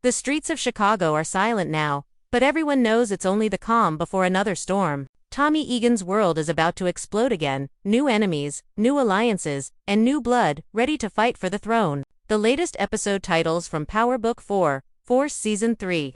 The streets of Chicago are silent now, but everyone knows it's only the calm before another storm. Tommy Egan's world is about to explode again, new enemies, new alliances, and new blood, ready to fight for the throne. The latest episode titles from Power Book 4, Force Season 3.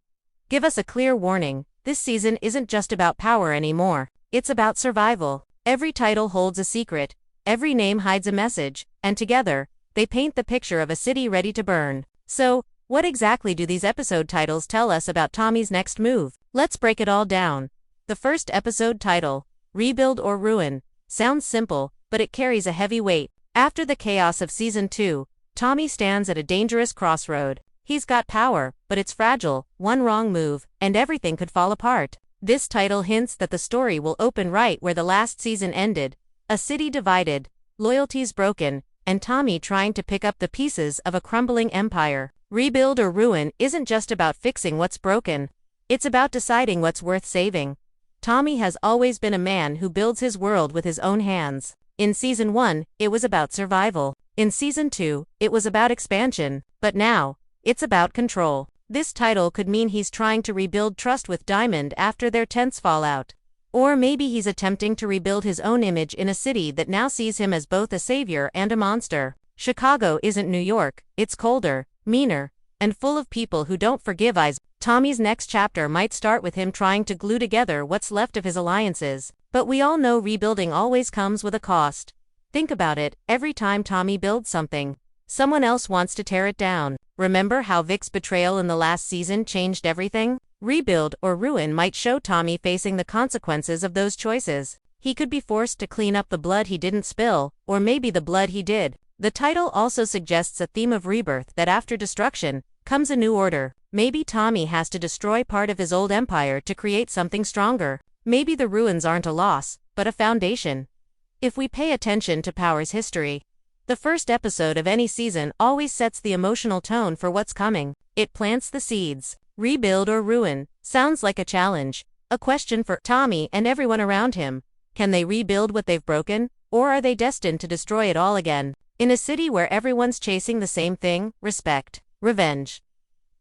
Give us a clear warning, this season isn't just about power anymore, it's about survival. Every title holds a secret, every name hides a message, and together, they paint the picture of a city ready to burn. So, what exactly do these episode titles tell us about Tommy's next move? Let's break it all down. The first episode title, Rebuild or Ruin, sounds simple, but it carries a heavy weight. After the chaos of Season 2, Tommy stands at a dangerous crossroad. He's got power, but it's fragile, one wrong move, and everything could fall apart. This title hints that the story will open right where the last season ended, a city divided, loyalties broken, and Tommy trying to pick up the pieces of a crumbling empire. Rebuild or Ruin isn't just about fixing what's broken, it's about deciding what's worth saving. Tommy has always been a man who builds his world with his own hands. In Season 1, it was about survival. In Season 2, it was about expansion. But now, it's about control. This title could mean he's trying to rebuild trust with Diamond after their tense fallout. Or maybe he's attempting to rebuild his own image in a city that now sees him as both a savior and a monster. Chicago isn't New York, it's colder, meaner, and full of people who don't forgive eyes. Tommy's next chapter might start with him trying to glue together what's left of his alliances. But we all know rebuilding always comes with a cost. Think about it, every time Tommy builds something, someone else wants to tear it down. Remember how Vic's betrayal in the last season changed everything? Rebuild or Ruin might show Tommy facing the consequences of those choices. He could be forced to clean up the blood he didn't spill, or maybe the blood he did. The title also suggests a theme of rebirth, that after destruction comes a new order. Maybe Tommy has to destroy part of his old empire to create something stronger. Maybe the ruins aren't a loss, but a foundation. If we pay attention to Power's history, the first episode of any season always sets the emotional tone for what's coming. It plants the seeds. Rebuild or Ruin sounds like a challenge, a question for Tommy and everyone around him. Can they rebuild what they've broken, or are they destined to destroy it all again? In a city where everyone's chasing the same thing, respect, revenge,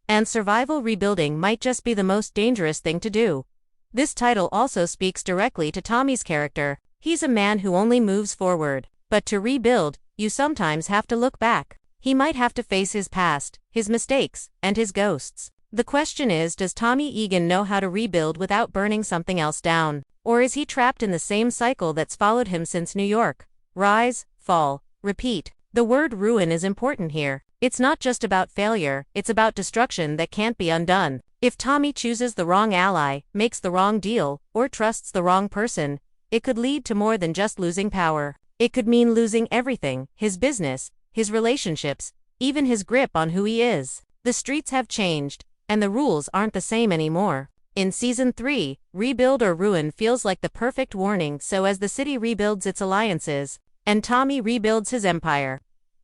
and survival, rebuilding might just be the most dangerous thing to do. This title also speaks directly to Tommy's character. He's a man who only moves forward. But to rebuild, you sometimes have to look back. He might have to face his past, his mistakes, and his ghosts. The question is, does Tommy Egan know how to rebuild without burning something else down? Or is he trapped in the same cycle that's followed him since New York? Rise, fall, repeat. The word ruin is important here. It's not just about failure, it's about destruction that can't be undone. If Tommy chooses the wrong ally, makes the wrong deal, or trusts the wrong person, it could lead to more than just losing power. It could mean losing everything, his business, his relationships, even his grip on who he is. The streets have changed, and the rules aren't the same anymore. In Season 3, Rebuild or Ruin feels like the perfect warning. So as the city rebuilds its alliances, and Tommy rebuilds his empire,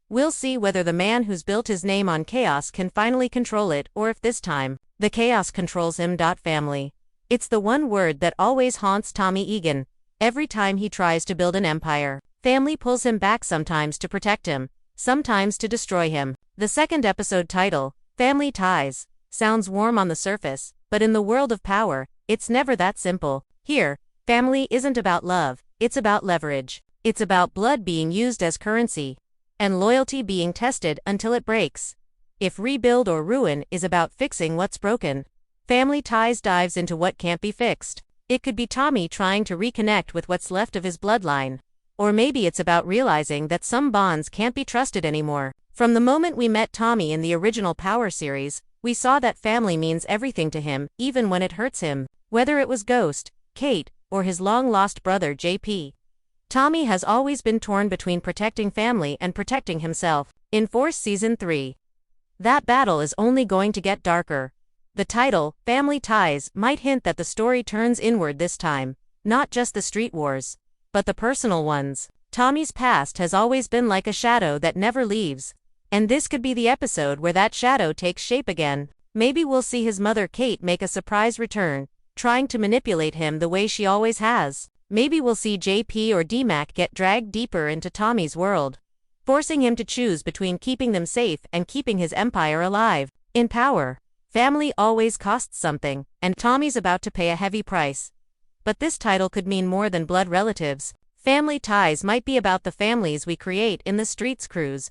we'll see whether the man who's built his name on chaos can finally control it, or if this time, the chaos controls him. Family. It's the one word that always haunts Tommy Egan. Every time he tries to build an empire, family pulls him back, sometimes to protect him, sometimes to destroy him. The second episode title, Family Ties, sounds warm on the surface, but in the world of power, it's never that simple. Here, family isn't about love, it's about leverage. It's about blood being used as currency, and loyalty being tested until it breaks. If Rebuild or Ruin is about fixing what's broken, Family Ties dives into what can't be fixed. It could be Tommy trying to reconnect with what's left of his bloodline. Or maybe it's about realizing that some bonds can't be trusted anymore. From the moment we met Tommy in the original Power series, we saw that family means everything to him, even when it hurts him. Whether it was Ghost, Kate, or his long-lost brother JP. Tommy has always been torn between protecting family and protecting himself. In Force Season 3, that battle is only going to get darker. The title, Family Ties, might hint that the story turns inward this time. Not just the street wars, but the personal ones. Tommy's past has always been like a shadow that never leaves. And this could be the episode where that shadow takes shape again. Maybe we'll see his mother Kate make a surprise return, trying to manipulate him the way she always has. Maybe we'll see JP or DMAC get dragged deeper into Tommy's world, forcing him to choose between keeping them safe and keeping his empire alive. In Power, Family always costs something, and Tommy's about to pay a heavy price. But this title could mean more than blood relatives. Family ties might be about the families we create in the streets, crews,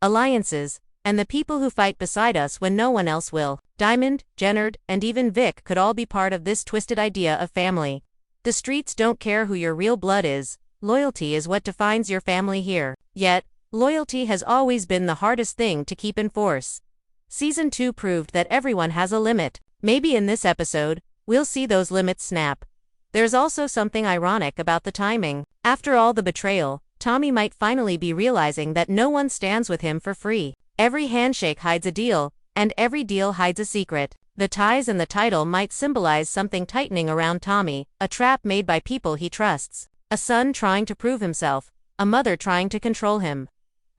alliances, and the people who fight beside us when no one else will. Diamond, Jennard, and even Vic could all be part of this twisted idea of family. The streets don't care who your real blood is. Loyalty is what defines your family here. Yet, loyalty has always been the hardest thing to keep in force. Season 2 proved that everyone has a limit. Maybe in this episode, we'll see those limits snap. There's also something ironic about the timing. After all the betrayal, Tommy might finally be realizing that no one stands with him for free. Every handshake hides a deal, and every deal hides a secret. The ties and the title might symbolize something tightening around Tommy, a trap made by people he trusts. A son trying to prove himself, a mother trying to control him,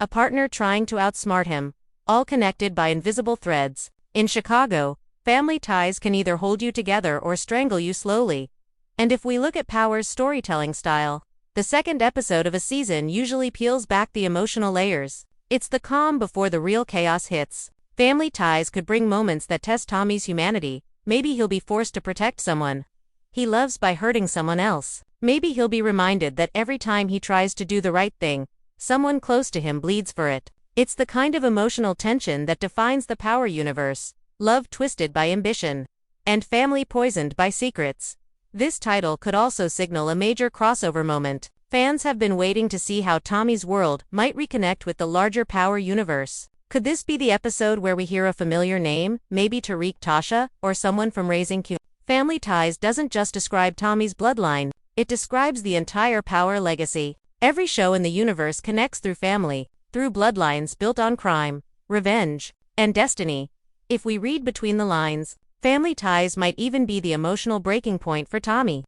a partner trying to outsmart him, all connected by invisible threads. In Chicago, family ties can either hold you together or strangle you slowly. And if we look at Power's storytelling style, the second episode of a season usually peels back the emotional layers. It's the calm before the real chaos hits. Family ties could bring moments that test Tommy's humanity. Maybe he'll be forced to protect someone he loves by hurting someone else. Maybe he'll be reminded that every time he tries to do the right thing, someone close to him bleeds for it. It's the kind of emotional tension that defines the Power universe. Love twisted by ambition, and family poisoned by secrets. This title could also signal a major crossover moment. Fans have been waiting to see how Tommy's world might reconnect with the larger Power universe. Could this be the episode where we hear a familiar name, maybe Tariq Tasha, or someone from Raising Kanan? Family ties doesn't just describe Tommy's bloodline, it describes the entire Power legacy. Every show in the universe connects through family, through bloodlines built on crime, revenge, and destiny. If we read between the lines, family ties might even be the emotional breaking point for Tommy.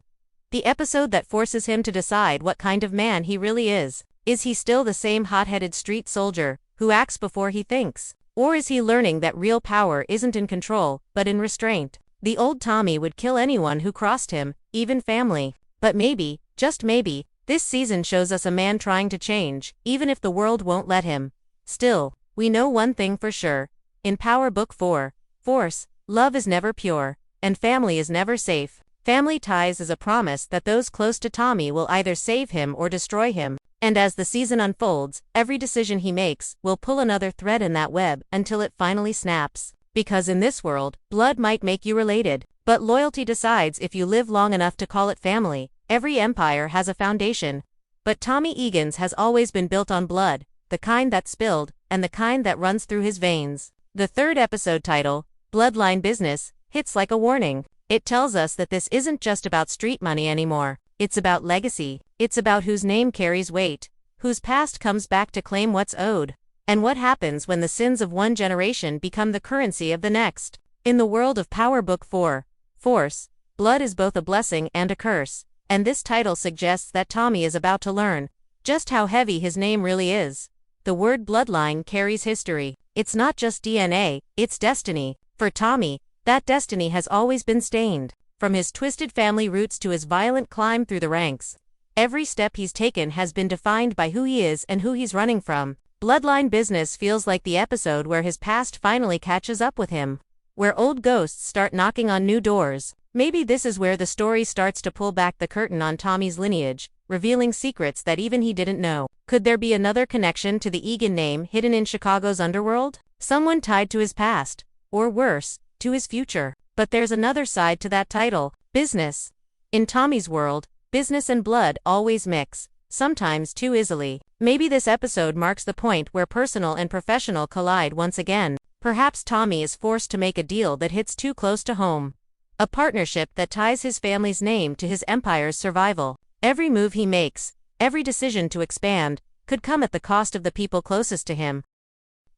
The episode that forces him to decide what kind of man he really is. Is he still the same hot-headed street soldier, who acts before he thinks? Or is he learning that real power isn't in control, but in restraint? The old Tommy would kill anyone who crossed him, even family. But maybe, just maybe, this season shows us a man trying to change, even if the world won't let him. Still, we know one thing for sure. In Power Book 4, Force, love is never pure, and family is never safe. Family ties is a promise that those close to Tommy will either save him or destroy him. And as the season unfolds, every decision he makes will pull another thread in that web until it finally snaps. Because in this world, blood might make you related, but loyalty decides if you live long enough to call it family. Every empire has a foundation, but Tommy Egan's has always been built on blood, the kind that spilled, and the kind that runs through his veins. The third episode title, Bloodline Business, hits like a warning. It tells us that this isn't just about street money anymore. It's about legacy. It's about whose name carries weight, whose past comes back to claim what's owed, and what happens when the sins of one generation become the currency of the next. In the world of Power Book 4, Force, blood is both a blessing and a curse, and this title suggests that Tommy is about to learn just how heavy his name really is. The word bloodline carries history. It's not just DNA, it's destiny. For Tommy, that destiny has always been stained. From his twisted family roots to his violent climb through the ranks, every step he's taken has been defined by who he is and who he's running from. Bloodline Business feels like the episode where his past finally catches up with him, where old ghosts start knocking on new doors. Maybe this is where the story starts to pull back the curtain on Tommy's lineage, revealing secrets that even he didn't know. Could there be another connection to the Egan name hidden in Chicago's underworld? Someone tied to his past, or worse, to his future. But there's another side to that title, business. In Tommy's world, business and blood always mix, sometimes too easily. Maybe this episode marks the point where personal and professional collide once again. Perhaps Tommy is forced to make a deal that hits too close to home. A partnership that ties his family's name to his empire's survival. Every move he makes, every decision to expand, could come at the cost of the people closest to him.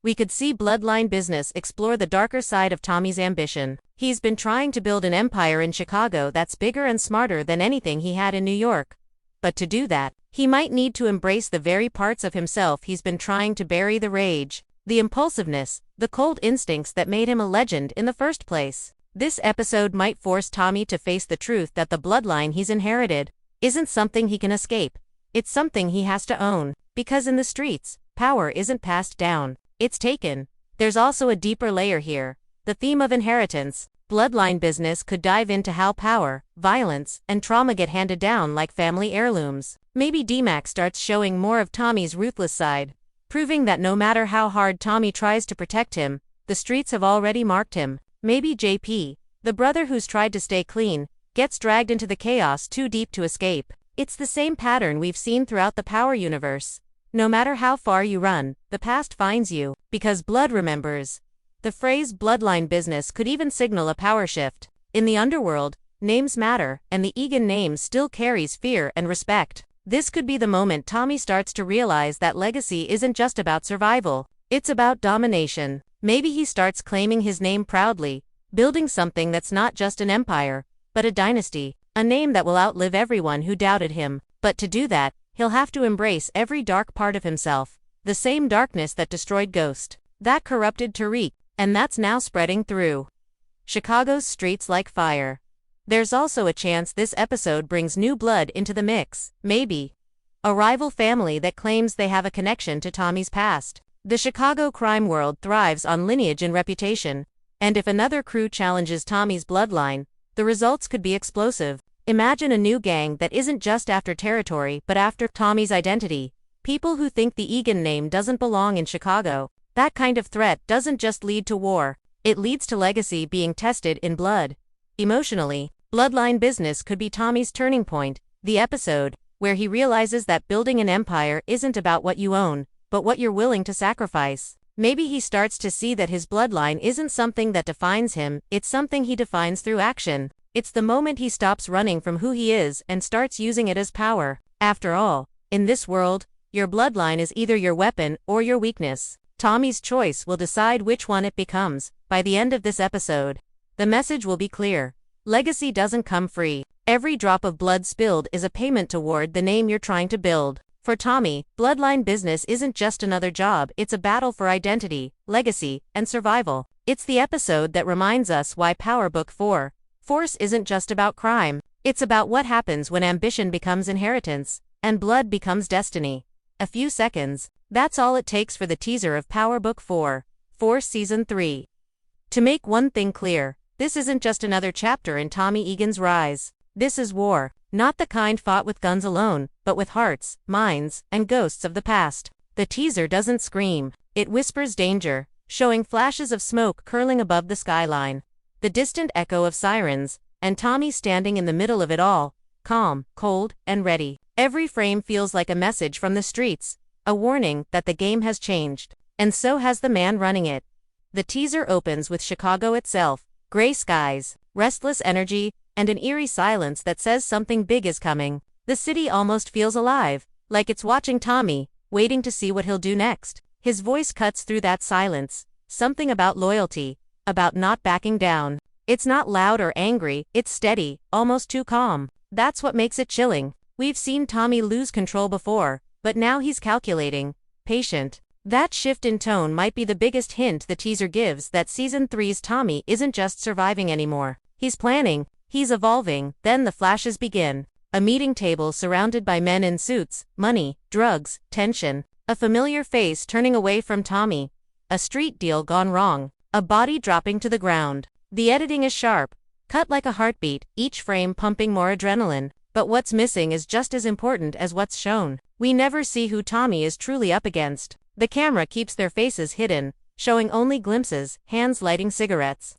We could see Bloodline Business explore the darker side of Tommy's ambition. He's been trying to build an empire in Chicago that's bigger and smarter than anything he had in New York. But to do that, he might need to embrace the very parts of himself he's been trying to bury: the rage, the impulsiveness, the cold instincts that made him a legend in the first place. This episode might force Tommy to face the truth that the bloodline he's inherited isn't something he can escape. It's something he has to own. Because in the streets, power isn't passed down, it's taken. There's also a deeper layer here. the theme of inheritance. Bloodline Business could dive into how power, violence, and trauma get handed down like family heirlooms. Maybe D-Mac starts showing more of Tommy's ruthless side, proving that no matter how hard Tommy tries to protect him, the streets have already marked him. Maybe JP, the brother who's tried to stay clean, gets dragged into the chaos too deep to escape. It's the same pattern we've seen throughout the Power universe. No matter how far you run, the past finds you, because blood remembers. The phrase Bloodline Business could even signal a power shift. In the underworld, names matter, and the Egan name still carries fear and respect. This could be the moment Tommy starts to realize that legacy isn't just about survival, it's about domination. Maybe he starts claiming his name proudly, building something that's not just an empire, but a dynasty, a name that will outlive everyone who doubted him. But to do that, he'll have to embrace every dark part of himself, the same darkness that destroyed Ghost, that corrupted Tariq, and that's now spreading through Chicago's streets like fire. There's also a chance this episode brings new blood into the mix, maybe a rival family that claims they have a connection to Tommy's past. The Chicago crime world thrives on lineage and reputation, and if another crew challenges Tommy's bloodline, the results could be explosive. Imagine a new gang that isn't just after territory but after Tommy's identity. People who think the Egan name doesn't belong in Chicago. That kind of threat doesn't just lead to war, it leads to legacy being tested in blood. Emotionally, Bloodline Business could be Tommy's turning point, the episode where he realizes that building an empire isn't about what you own, but what you're willing to sacrifice. Maybe he starts to see that his bloodline isn't something that defines him, it's something he defines through action. It's the moment he stops running from who he is and starts using it as power. After all, in this world, your bloodline is either your weapon or your weakness. Tommy's choice will decide which one it becomes. By the end of this episode, the message will be clear. Legacy doesn't come free. Every drop of blood spilled is a payment toward the name you're trying to build. For Tommy, Bloodline Business isn't just another job, it's a battle for identity, legacy, and survival. It's the episode that reminds us why Power Book 4, Force isn't just about crime. It's about what happens when ambition becomes inheritance, and blood becomes destiny. A few seconds. That's all it takes for the teaser of Power Book 4, Force Season 3. To make one thing clear, this isn't just another chapter in Tommy Egan's rise. This is war, not the kind fought with guns alone, but with hearts, minds, and ghosts of the past. The teaser doesn't scream, it whispers danger, showing flashes of smoke curling above the skyline, the distant echo of sirens, and Tommy standing in the middle of it all, calm, cold, and ready. Every frame feels like a message from the streets, a warning that the game has changed. And so has the man running it. The teaser opens with Chicago itself, gray skies, restless energy, and an eerie silence that says something big is coming. The city almost feels alive, like it's watching Tommy, waiting to see what he'll do next. His voice cuts through that silence, something about loyalty, about not backing down. It's not loud or angry, it's steady, almost too calm. That's what makes it chilling. We've seen Tommy lose control before, but now he's calculating, patient. That shift in tone might be the biggest hint the teaser gives that Season 3's Tommy isn't just surviving anymore. He's planning, he's evolving. Then the flashes begin. A meeting table surrounded by men in suits, money, drugs, tension. A familiar face turning away from Tommy. A street deal gone wrong. A body dropping to the ground. The editing is sharp, cut like a heartbeat, each frame pumping more adrenaline. But what's missing is just as important as what's shown. We never see who Tommy is truly up against. The camera keeps their faces hidden, showing only glimpses, hands lighting cigarettes,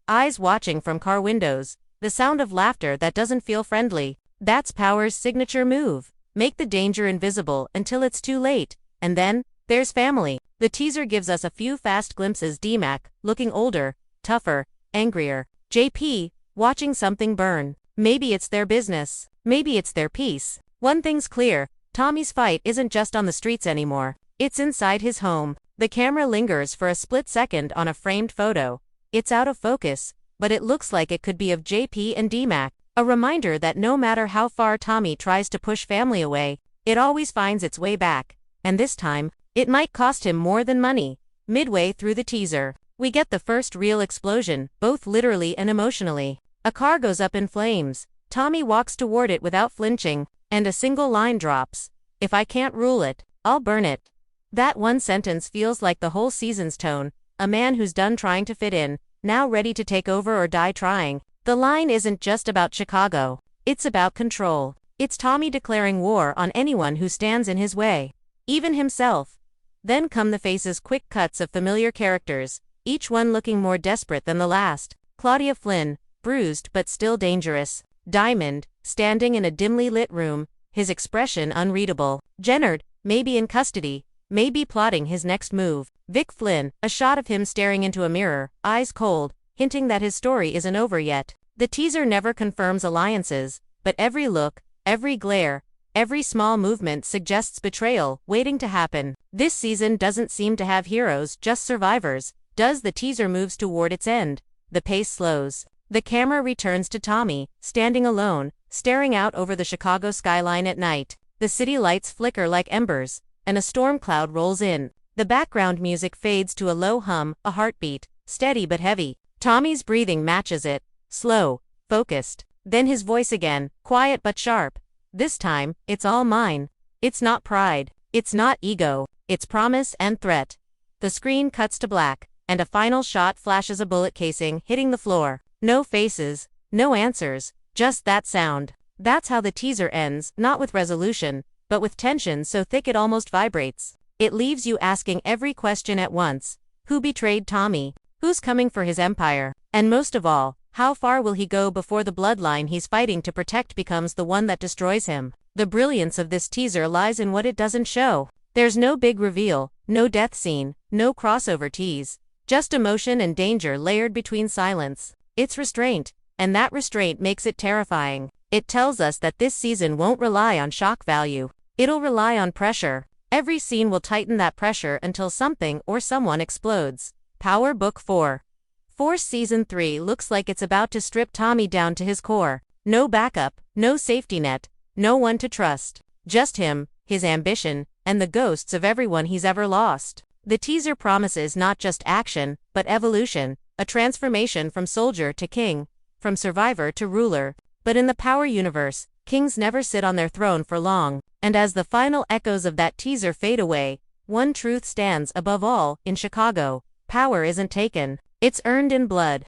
eyes watching from car windows, the sound of laughter that doesn't feel friendly. That's Power's signature move. Make the danger invisible until it's too late. And then, there's family. The teaser gives us a few fast glimpses. D-Mac, looking older, tougher, angrier. JP, watching something burn. Maybe it's their business. Maybe it's their peace. One thing's clear, Tommy's fight isn't just on the streets anymore. It's inside his home. The camera lingers for a split second on a framed photo. It's out of focus, but it looks like it could be of JP and D-Mac. A reminder that no matter how far Tommy tries to push family away, it always finds its way back. And this time, it might cost him more than money. Midway through the teaser, we get the first real explosion, both literally and emotionally. A car goes up in flames. Tommy walks toward it without flinching, and a single line drops. "If I can't rule it, I'll burn it." That one sentence feels like the whole season's tone. A man who's done trying to fit in, now ready to take over or die trying. The line isn't just about Chicago. It's about control. It's Tommy declaring war on anyone who stands in his way, even himself. Then come the faces, quick cuts of familiar characters, each one looking more desperate than the last. Claudia Flynn, bruised but still dangerous. Diamond, standing in a dimly lit room, his expression unreadable. Jennard, maybe in custody, maybe plotting his next move. Vic Flynn, a shot of him staring into a mirror, eyes cold, hinting that his story isn't over yet. The teaser never confirms alliances, but every look, every glare, every small movement suggests betrayal waiting to happen. This season doesn't seem to have heroes, just survivors. As the teaser moves toward its end, the pace slows. The camera returns to Tommy, standing alone, staring out over the Chicago skyline at night. The city lights flicker like embers, and a storm cloud rolls in. The background music fades to a low hum, a heartbeat, steady but heavy. Tommy's breathing matches it, slow, focused. Then his voice again, quiet but sharp. This time, it's all mine. It's not pride. It's not ego. It's promise and threat. The screen cuts to black, and a final shot flashes a bullet casing hitting the floor. No faces, no answers, just that sound. That's how the teaser ends, not with resolution, but with tension so thick it almost vibrates. It leaves you asking every question at once. Who betrayed Tommy? Who's coming for his empire? And most of all, how far will he go before the bloodline he's fighting to protect becomes the one that destroys him? The brilliance of this teaser lies in what it doesn't show. There's no big reveal, no death scene, no crossover tease. Just emotion and danger layered between silence. It's restraint, and that restraint makes it terrifying. It tells us that this season won't rely on shock value. It'll rely on pressure. Every scene will tighten that pressure until something or someone explodes. Power Book 4. Force Season 3 looks like it's about to strip Tommy down to his core. No backup, no safety net, no one to trust. Just him, his ambition, and the ghosts of everyone he's ever lost. The teaser promises not just action, but evolution, a transformation from soldier to king, from survivor to ruler. But in the Power universe, kings never sit on their throne for long. And as the final echoes of that teaser fade away, one truth stands above all: in Chicago, power isn't taken, it's earned in blood.